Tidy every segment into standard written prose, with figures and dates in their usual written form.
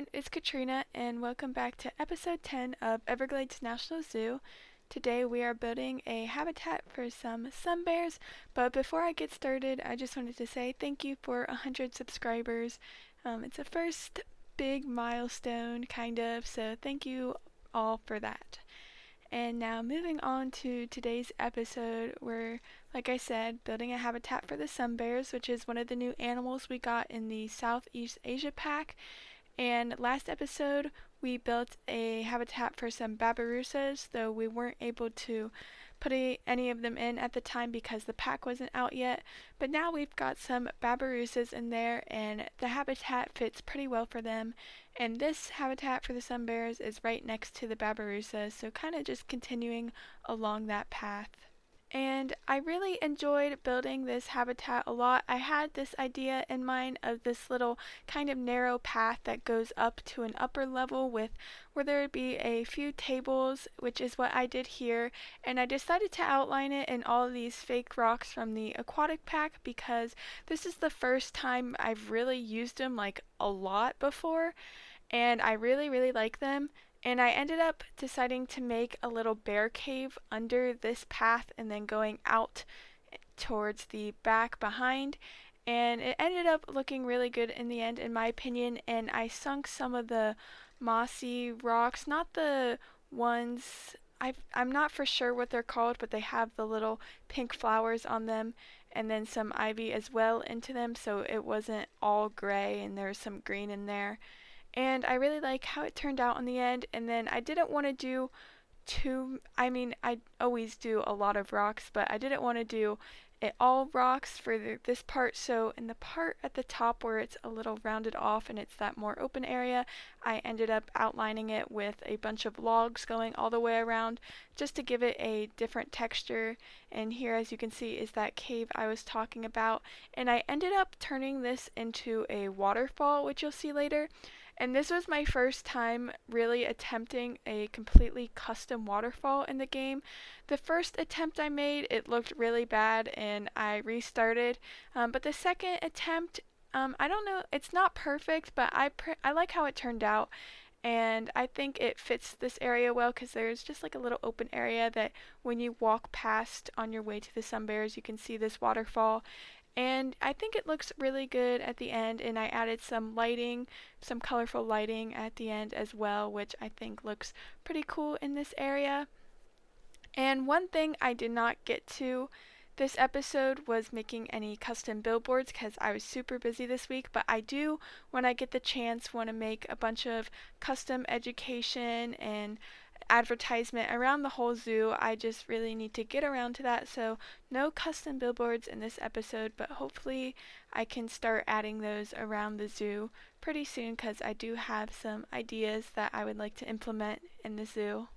everyone, it's Katrina and welcome back to episode 10 of Everglades National Zoo. Today we are building a habitat for some sun bears, but before I get started, I just wanted to say thank you for 100 subscribers. It's a first big milestone, kind of, so thank you all for that. And now moving on to today's episode, we're, like I said, building a habitat for the sun bears, which is one of the new animals we got in the Southeast Asia pack. And last episode, we built a habitat for some babirussas, though we weren't able to put any of them in at the time because the pack wasn't out yet. But now we've got some babirussas in there, and the habitat fits pretty well for them. And this habitat for the sun bears is right next to the babirussas, so kind of just continuing along that path. And I really enjoyed building this habitat a lot. I had this idea in mind of this little kind of narrow path that goes up to an upper level with where there would be a few tables, which is what I did here. And I decided to outline it in all of these fake rocks from the aquatic pack because this is the first time I've really used them like a lot before, and I really like them. And I ended up deciding to make a little bear cave under this path and then going out towards the back behind. And it ended up looking really good in the end, in my opinion. And I sunk some of the mossy rocks, not the ones, I'm not for sure what they're called, but they have the little pink flowers on them, and then some ivy as well into them, so it wasn't all gray and there was some green in there. And I really like how it turned out in the end. And then I didn't want to do I always do a lot of rocks, but I didn't want to do it all rocks for this part. So in the part at the top where it's a little rounded off and it's that more open area, I ended up outlining it with a bunch of logs going all the way around just to give it a different texture. And here, as you can see, is that cave I was talking about. And I ended up turning this into a waterfall, which you'll see later. And this was my first time really attempting a completely custom waterfall in the game. The first attempt I made, it looked really bad and I restarted. But the second attempt, I don't know, it's not perfect, but I like how it turned out. And I think it fits this area well because there's just like a little open area that when you walk past on your way to the sun bears, you can see this waterfall. And I think it looks really good at the end, and I added some lighting, some colorful lighting at the end as well, which I think looks pretty cool in this area. And one thing I did not get to this episode was making any custom billboards because I was super busy this week, but I do, when I get the chance, want to make a bunch of custom education and advertisement around the whole zoo. I just really need to get around to that, so no custom billboards in this episode, but hopefully I can start adding those around the zoo pretty soon because I do have some ideas that I would like to implement in the zoo.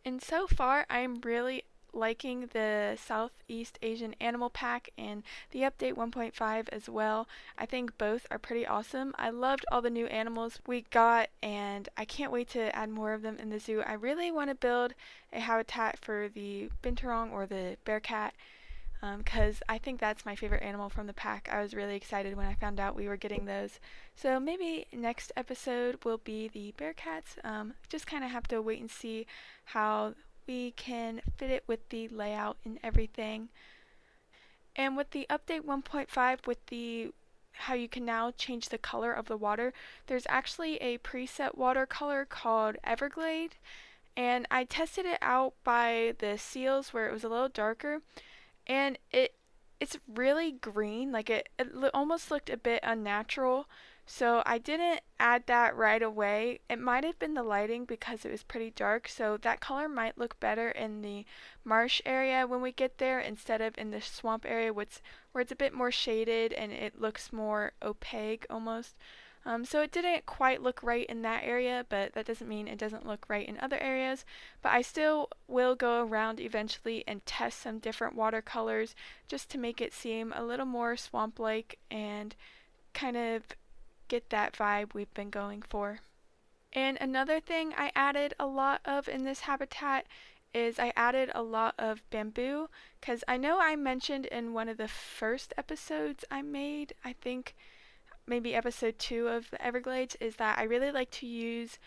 And so far, I'm really liking the Southeast Asian Animal Pack and the Update 1.5 as well. I think both are pretty awesome. I loved all the new animals we got, and I can't wait to add more of them in the zoo. I really want to build a habitat for the binturong or the bearcat, because I think that's my favorite animal from the pack. I was really excited when I found out we were getting those. So maybe next episode will be the bearcats. Just kind of have to wait and see how we can fit it with the layout and everything. And with the update 1.5, with the how you can now change the color of the water, there's actually a preset watercolor called Everglades, and I tested it out by the seals where it was a little darker, and it's really green, like it almost looked a bit unnatural, so I didn't add that right away. It might have been the lighting because it was pretty dark, so that color might look better in the marsh area when we get there instead of in the swamp area where it's a bit more shaded and it looks more opaque almost. So it didn't quite look right in that area, but that doesn't mean it doesn't look right in other areas. But I still will go around eventually and test some different watercolors just to make it seem a little more swamp-like and kind of get that vibe we've been going for. And another thing I added a lot of in this habitat is I added a lot of bamboo because I know I mentioned in one of the first episodes I made, I think maybe episode 2 of the Everglades is that I really like to use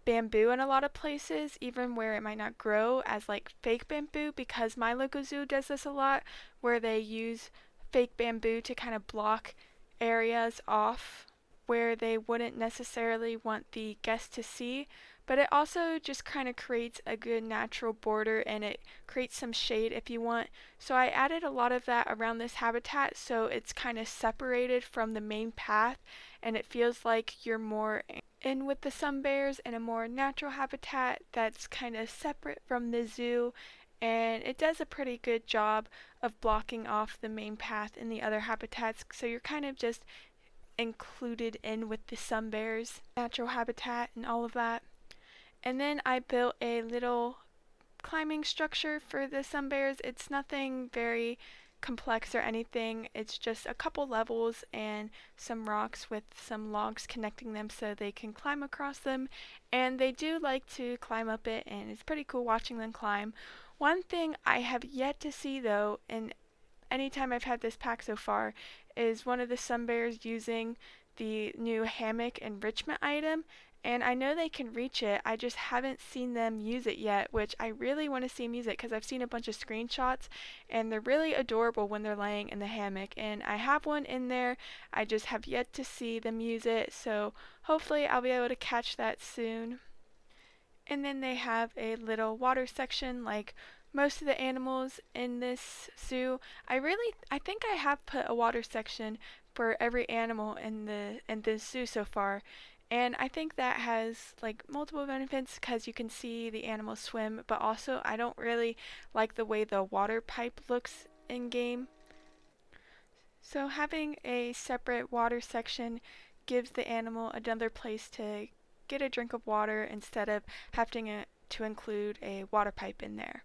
bamboo in a lot of places, even where it might not grow, as like fake bamboo, because my local zoo does this a lot, where they use fake bamboo to kind of block areas off where they wouldn't necessarily want the guests to see. But it also just kind of creates a good natural border, and it creates some shade if you want. So I added a lot of that around this habitat so it's kind of separated from the main path, and it feels like you're more in with the sun bears in a more natural habitat that's kind of separate from the zoo. And it does a pretty good job of blocking off the main path in the other habitats, so you're kind of just included in with the sun bears natural habitat and all of that. And then I built a little climbing structure for the sun bears. It's nothing very complex or anything. It's just a couple levels and some rocks with some logs connecting them so they can climb across them. And they do like to climb up it, and it's pretty cool watching them climb. One thing I have yet to see though, in any time I've had this pack so far, is one of the sun bears using the new hammock enrichment item. And I know they can reach it, I just haven't seen them use it yet, which I really want to see them use it because I've seen a bunch of screenshots and they're really adorable when they're laying in the hammock. And I have one in there, I just have yet to see them use it, so hopefully I'll be able to catch that soon. And then they have a little water section like most of the animals in this zoo. I think I have put a water section for every animal in this zoo so far. And I think that has like multiple benefits because you can see the animals swim, but also I don't really like the way the water pipe looks in game. So having a separate water section gives the animal another place to get a drink of water instead of having to include a water pipe in there.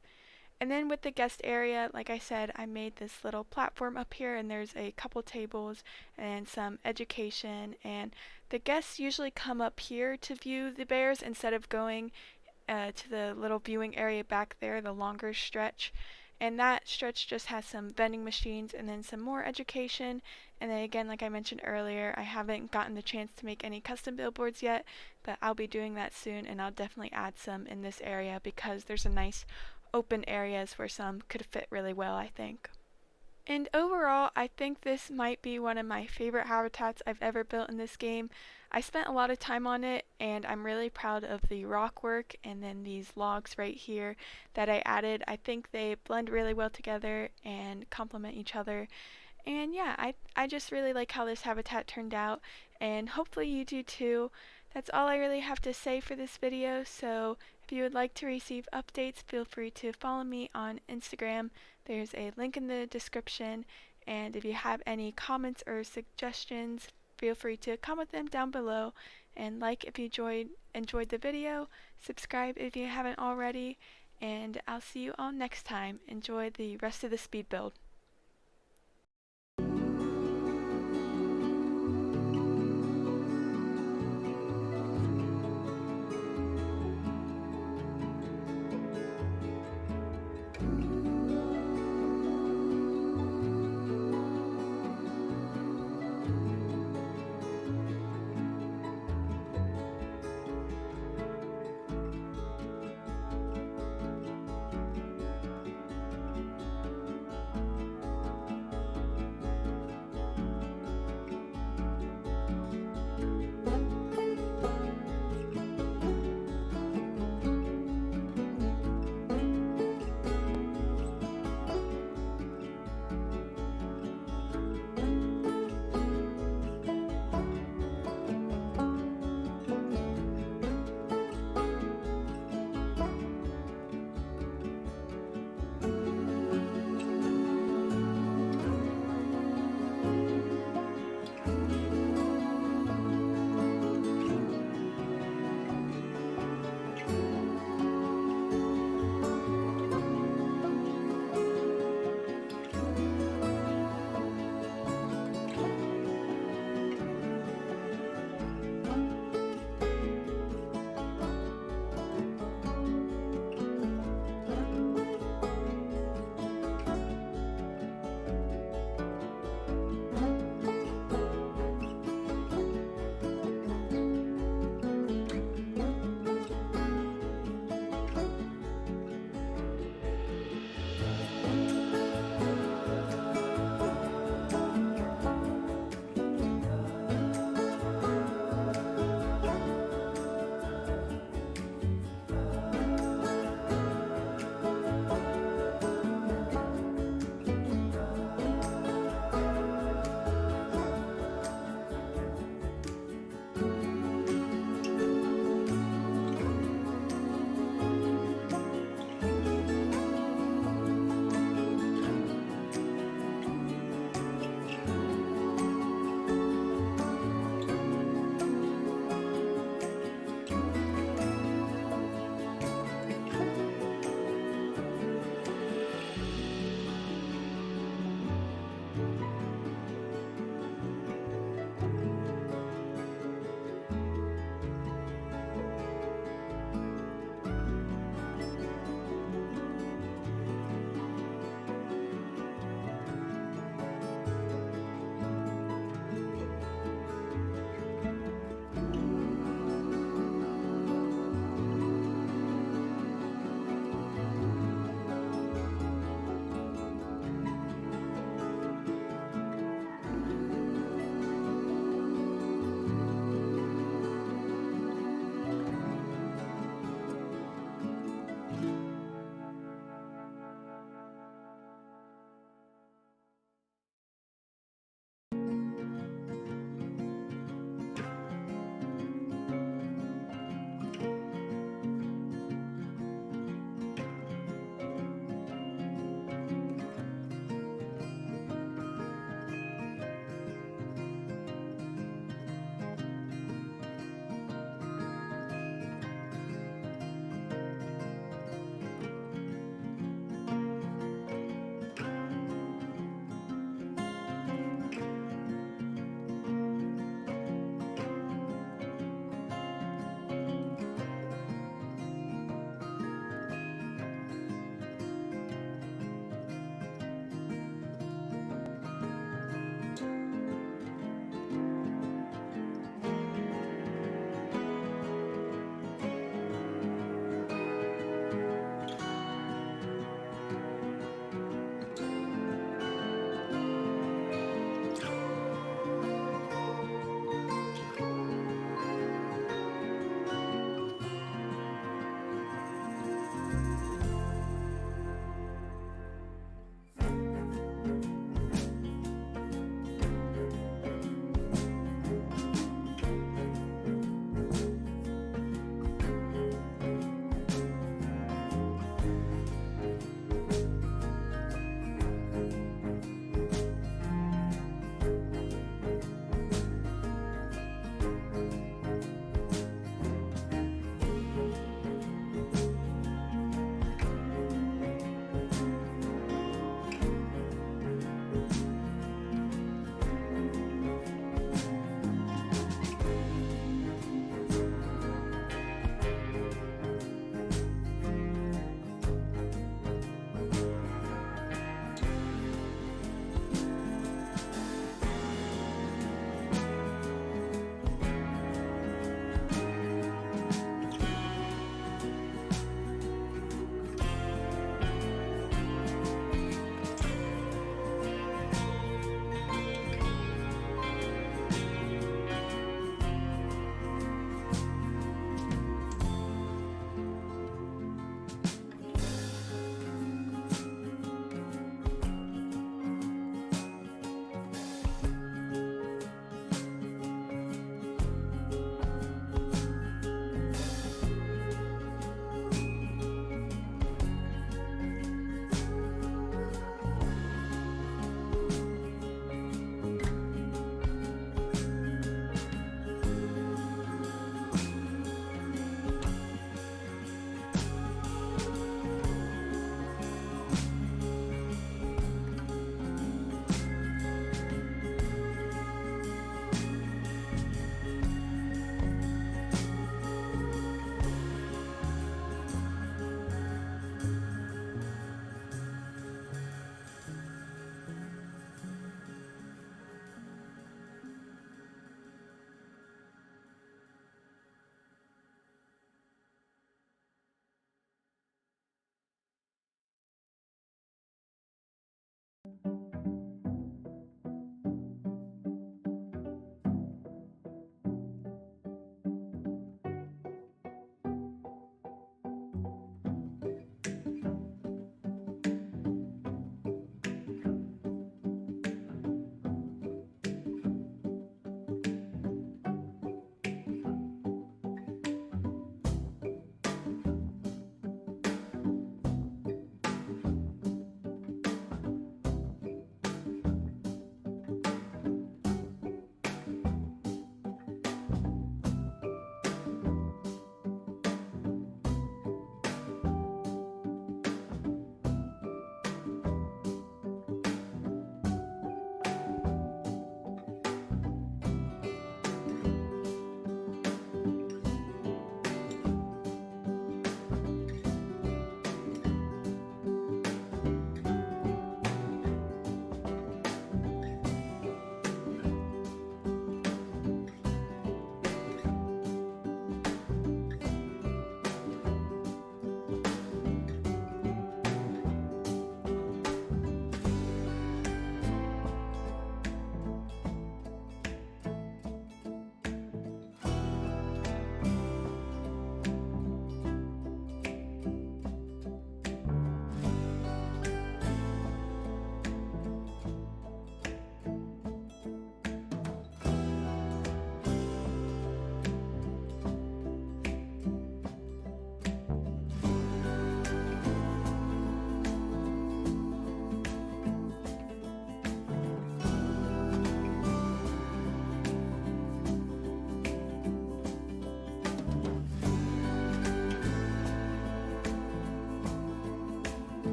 And then with the guest area, like I said, I made this little platform up here, and there's a couple tables and some education, and the guests usually come up here to view the bears instead of going to the little viewing area back there, the longer stretch. And that stretch just has some vending machines and then some more education. And then again, like I mentioned earlier, I haven't gotten the chance to make any custom billboards yet, but I'll be doing that soon, and I'll definitely add some in this area because there's a nice open areas where some could fit really well, I think. And overall, I think this might be one of my favorite habitats I've ever built in this game. I spent a lot of time on it, and I'm really proud of the rock work and then these logs right here that I added. I think they blend really well together and complement each other. And yeah, I just really like how this habitat turned out, and hopefully you do too. That's all I really have to say for this video, so if you would like to receive updates, feel free to follow me on Instagram. There's a link in the description, and if you have any comments or suggestions, feel free to comment them down below, and like if you enjoyed the video, subscribe if you haven't already, and I'll see you all next time. Enjoy the rest of the speed build.